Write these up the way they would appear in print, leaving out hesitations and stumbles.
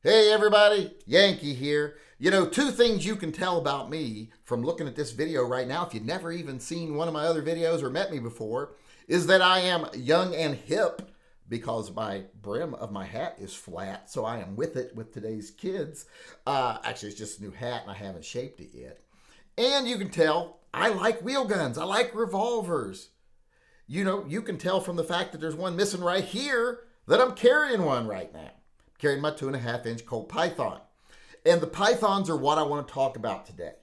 Hey everybody, Yankee here. You know, two things you can tell about me from looking at this video right now, if you've never even seen one of my other videos or met me before, is that I am young and hip because my brim of my hat is flat, so I am with it with today's kids. Actually, it's just a new hat and I haven't shaped it yet. And you can tell I like wheel guns. I like revolvers. You know, you can tell from the fact that there's one missing right here that I'm carrying one right now. Carrying my 2.5-inch Colt Python. And the Pythons are what I want to talk about today.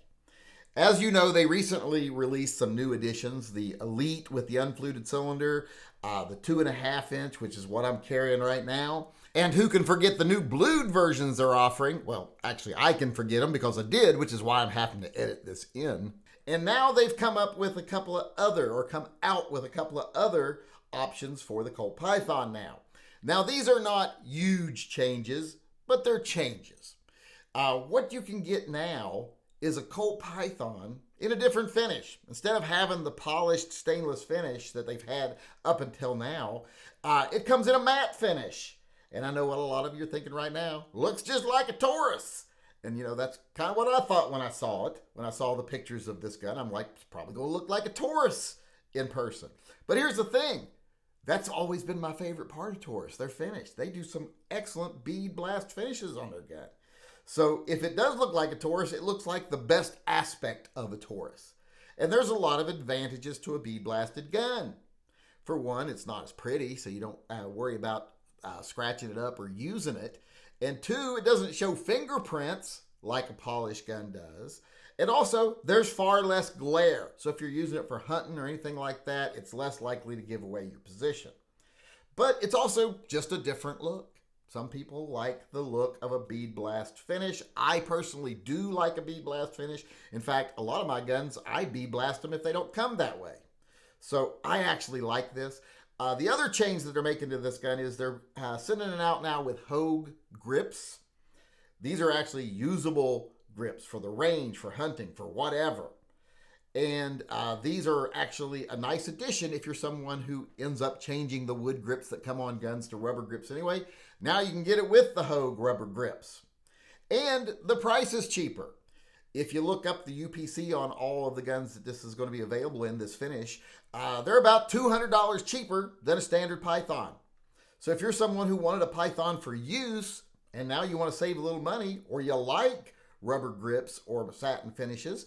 As you know, they recently released some new additions. The Elite with the unfluted cylinder, the 2.5-inch, which is what I'm carrying right now. And who can forget the new blued versions they're offering? Well, actually, I can forget them because I did, which is why I'm having to edit this in. And now they've come out with a couple of other options for the Colt Python now. Now, these are not huge changes, but they're changes. What you can get now is a Colt Python in a different finish. Instead of having the polished stainless finish that they've had up until now, it comes in a matte finish. And I know what a lot of you are thinking right now. Looks just like a Taurus. And, you know, that's kind of what I thought when I saw it. When I saw the pictures of this gun, I'm like, it's probably going to look like a Taurus in person. But here's the thing. That's always been my favorite part of Taurus. They're finished. They do some excellent bead blast finishes on their gun. So if it does look like a Taurus, it looks like the best aspect of a Taurus. And there's a lot of advantages to a bead blasted gun. For one, it's not as pretty, so you don't worry about scratching it up or using it. And two, it doesn't show fingerprints like a polished gun does. And also, there's far less glare. So if you're using it for hunting or anything like that, it's less likely to give away your position. But it's also just a different look. Some people like the look of a bead blast finish. I personally do like a bead blast finish. In fact, a lot of my guns, I bead blast them if they don't come that way. So I actually like this. The other change that they're making to this gun is they're sending it out now with Hogue grips. These are actually usable grips for the range, for hunting, for whatever. And these are actually a nice addition if you're someone who ends up changing the wood grips that come on guns to rubber grips anyway. Now you can get it with the Hogue rubber grips. And the price is cheaper. If you look up the UPC on all of the guns that this is going to be available in this finish, they're about $200 cheaper than a standard Python. So if you're someone who wanted a Python for use, and now you want to save a little money, or you like rubber grips or satin finishes,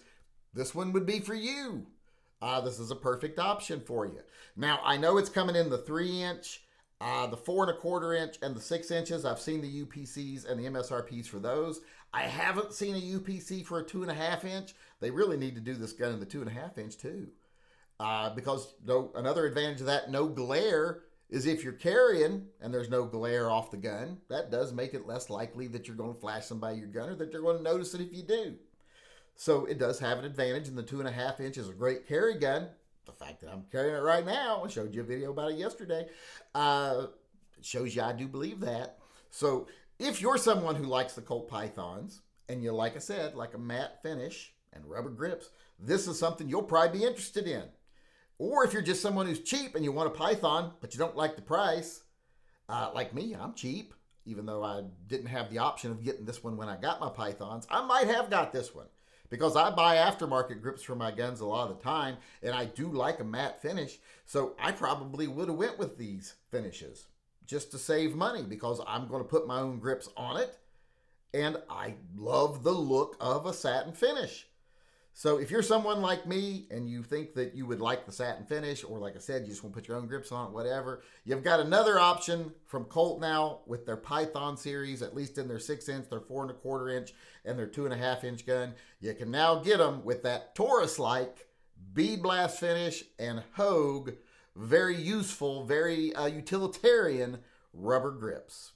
this one would be for you. This is a perfect option for you. Now, I know it's coming in the 3-inch, the 4.25-inch, and the 6 inches. I've seen the UPCs and the MSRPs for those. I haven't seen a UPC for a 2.5-inch. They really need to do this gun in the 2.5-inch too. Because another advantage of that, no glare, is if you're carrying and there's no glare off the gun, that does make it less likely that you're going to flash somebody your gun or that they're going to notice it if you do. So it does have an advantage, and the 2.5-inch is a great carry gun. The fact that I'm carrying it right now, I showed you a video about it yesterday, it shows you I do believe that. So if you're someone who likes the Colt Pythons, and you, like I said, like a matte finish and rubber grips, this is something you'll probably be interested in. Or if you're just someone who's cheap and you want a Python, but you don't like the price, like me, I'm cheap. Even though I didn't have the option of getting this one when I got my Pythons, I might have got this one. Because I buy aftermarket grips for my guns a lot of the time, and I do like a matte finish, so I probably would have went with these finishes just to save money because I'm going to put my own grips on it, and I love the look of a satin finish. So if you're someone like me and you think that you would like the satin finish, or like I said, you just want to put your own grips on it, whatever, you've got another option from Colt now with their Python series, at least in their 6-inch, their 4.25-inch, and their 2.5-inch gun. You can now get them with that Taurus-like bead blast finish and Hogue, very useful, very utilitarian rubber grips.